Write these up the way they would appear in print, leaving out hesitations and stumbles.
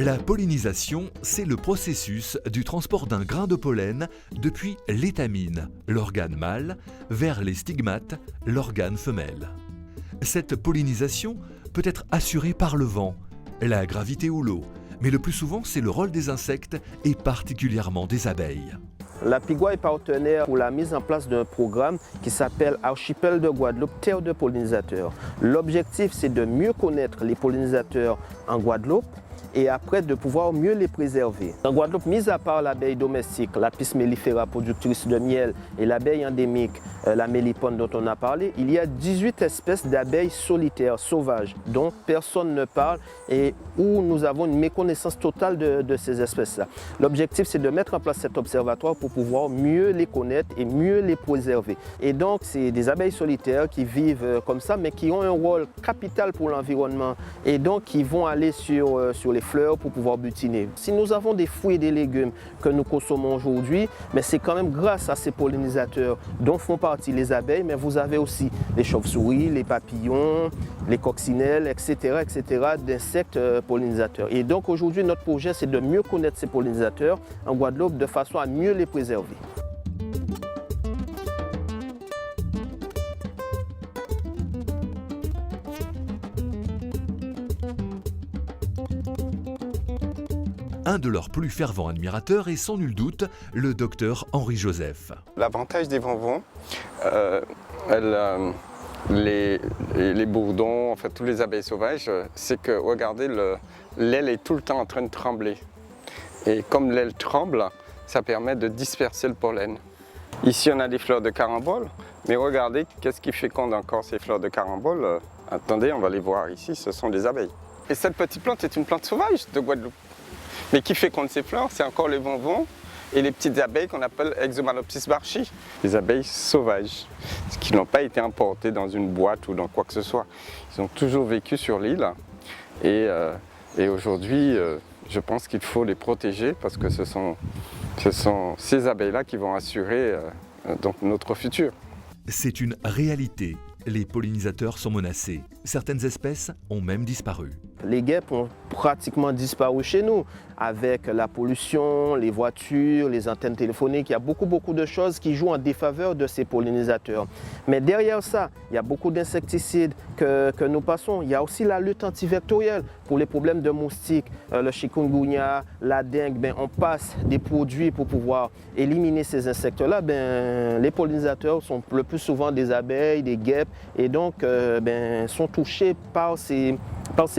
La pollinisation, c'est le processus du transport d'un grain de pollen depuis l'étamine, l'organe mâle, vers les stigmates, l'organe femelle. Cette pollinisation peut être assurée par le vent, la gravité ou l'eau, mais le plus souvent c'est le rôle des insectes et particulièrement des abeilles. La Pigoua est partenaire pour la mise en place d'un programme qui s'appelle Archipel de Guadeloupe, terre de pollinisateurs. L'objectif, c'est de mieux connaître les pollinisateurs en Guadeloupe et après de pouvoir mieux les préserver. En Guadeloupe, mis à part l'abeille domestique, l'Apis mellifera productrice de miel et l'abeille endémique, la mélipone dont on a parlé, il y a 18 espèces d'abeilles solitaires, sauvages, dont personne ne parle et où nous avons une méconnaissance totale de ces espèces-là. L'objectif, c'est de mettre en place cet observatoire pour pouvoir mieux les connaître et mieux les préserver. Et donc, c'est des abeilles solitaires qui vivent comme ça, mais qui ont un rôle capital pour l'environnement et donc qui vont aller sur les fleurs pour pouvoir butiner. Si nous avons des fruits et des légumes que nous consommons aujourd'hui, mais c'est quand même grâce à ces pollinisateurs dont font partie les abeilles, mais vous avez aussi les chauves-souris, les papillons, les coccinelles, etc., d'insectes pollinisateurs. Et donc aujourd'hui, notre projet, c'est de mieux connaître ces pollinisateurs en Guadeloupe de façon à mieux les préserver. Un de leurs plus fervents admirateurs est sans nul doute le docteur Henri Joseph. L'avantage des bonbons, les bourdons, en fait tous les abeilles sauvages, c'est que regardez, l'aile est tout le temps en train de trembler. Et comme l'aile tremble, ça permet de disperser le pollen. Ici on a des fleurs de carambole, mais regardez qu'est-ce qui féconde encore ces fleurs de carambole. Attendez, on va les voir ici, ce sont des abeilles. Et cette petite plante est une plante sauvage de Guadeloupe. Mais qui féconde ces fleurs, c'est encore les bonbons et les petites abeilles qu'on appelle Exomalopsis barchi, les abeilles sauvages, qui n'ont pas été importées dans une boîte ou dans quoi que ce soit. Ils ont toujours vécu sur l'île et aujourd'hui, je pense qu'il faut les protéger parce que ce sont ces abeilles-là qui vont assurer donc notre futur. C'est une réalité. Les pollinisateurs sont menacés. Certaines espèces ont même disparu. Les guêpes ont pratiquement disparu chez nous avec la pollution, les voitures, les antennes téléphoniques. Il y a beaucoup de choses qui jouent en défaveur de ces pollinisateurs. Mais derrière ça, il y a beaucoup d'insecticides que nous passons. Il y a aussi la lutte antivectorielle pour les problèmes de moustiques, le chikungunya, la dengue. On passe des produits pour pouvoir éliminer ces insectes-là. Les pollinisateurs sont le plus souvent des abeilles, des guêpes et donc sont touchés par ces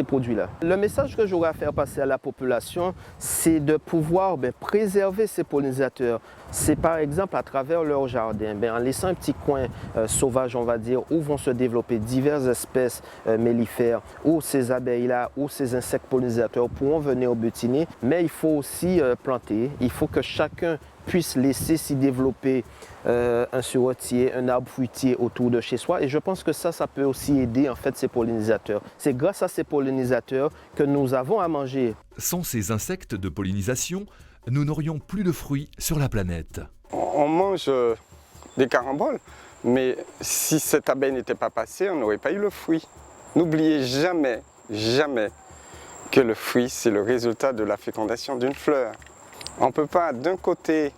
produits-là. Le message que j'aurais à faire passer à la population, c'est de pouvoir préserver ces pollinisateurs. C'est par exemple à travers leur jardin, en laissant un petit coin sauvage, on va dire, où vont se développer diverses espèces mellifères, où ces abeilles-là, où ces insectes pollinisateurs pourront venir butiner. Mais il faut aussi planter, il faut que chacun puisse laisser s'y développer un sureautier, un arbre fruitier autour de chez soi. Et je pense que ça peut aussi aider en fait ces pollinisateurs. C'est grâce à ces pollinisateurs que nous avons à manger. Sans ces insectes de pollinisation, nous n'aurions plus de fruits sur la planète. On mange des caramboles, mais si cette abeille n'était pas passée, on n'aurait pas eu le fruit. N'oubliez jamais, jamais que le fruit, c'est le résultat de la fécondation d'une fleur. On ne peut pas d'un côté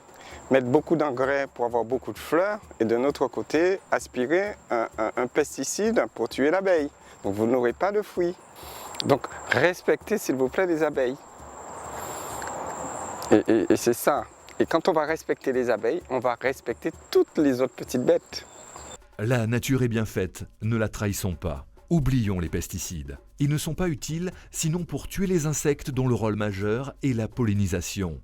mettre beaucoup d'engrais pour avoir beaucoup de fleurs et d'un autre côté aspirer un pesticide pour tuer l'abeille. Donc vous n'aurez pas de fruits. Donc respectez s'il vous plaît les abeilles. Et c'est ça. Et quand on va respecter les abeilles, on va respecter toutes les autres petites bêtes. La nature est bien faite, ne la trahissons pas. Oublions les pesticides. Ils ne sont pas utiles sinon pour tuer les insectes dont le rôle majeur est la pollinisation.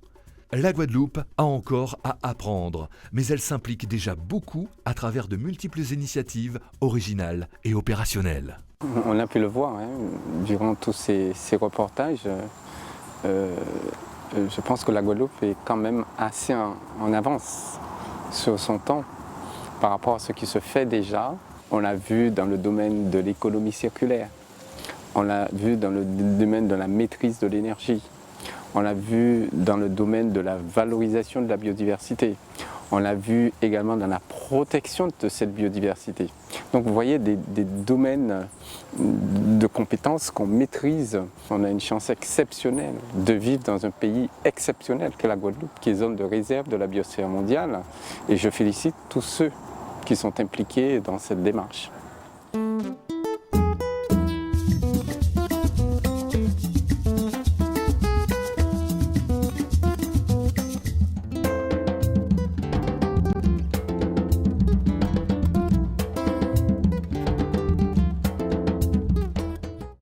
La Guadeloupe a encore à apprendre, mais elle s'implique déjà beaucoup à travers de multiples initiatives originales et opérationnelles. On a pu le voir durant tous ces reportages. Je pense que la Guadeloupe est quand même assez en avance sur son temps par rapport à ce qui se fait déjà. On l'a vu dans le domaine de l'économie circulaire, on l'a vu dans le domaine de la maîtrise de l'énergie, on l'a vu dans le domaine de la valorisation de la biodiversité, on l'a vu également dans la protection de cette biodiversité. Donc vous voyez des domaines de compétences qu'on maîtrise. On a une chance exceptionnelle de vivre dans un pays exceptionnel qu'est la Guadeloupe, qui est zone de réserve de la biosphère mondiale. Et je félicite tous ceux qui sont impliqués dans cette démarche.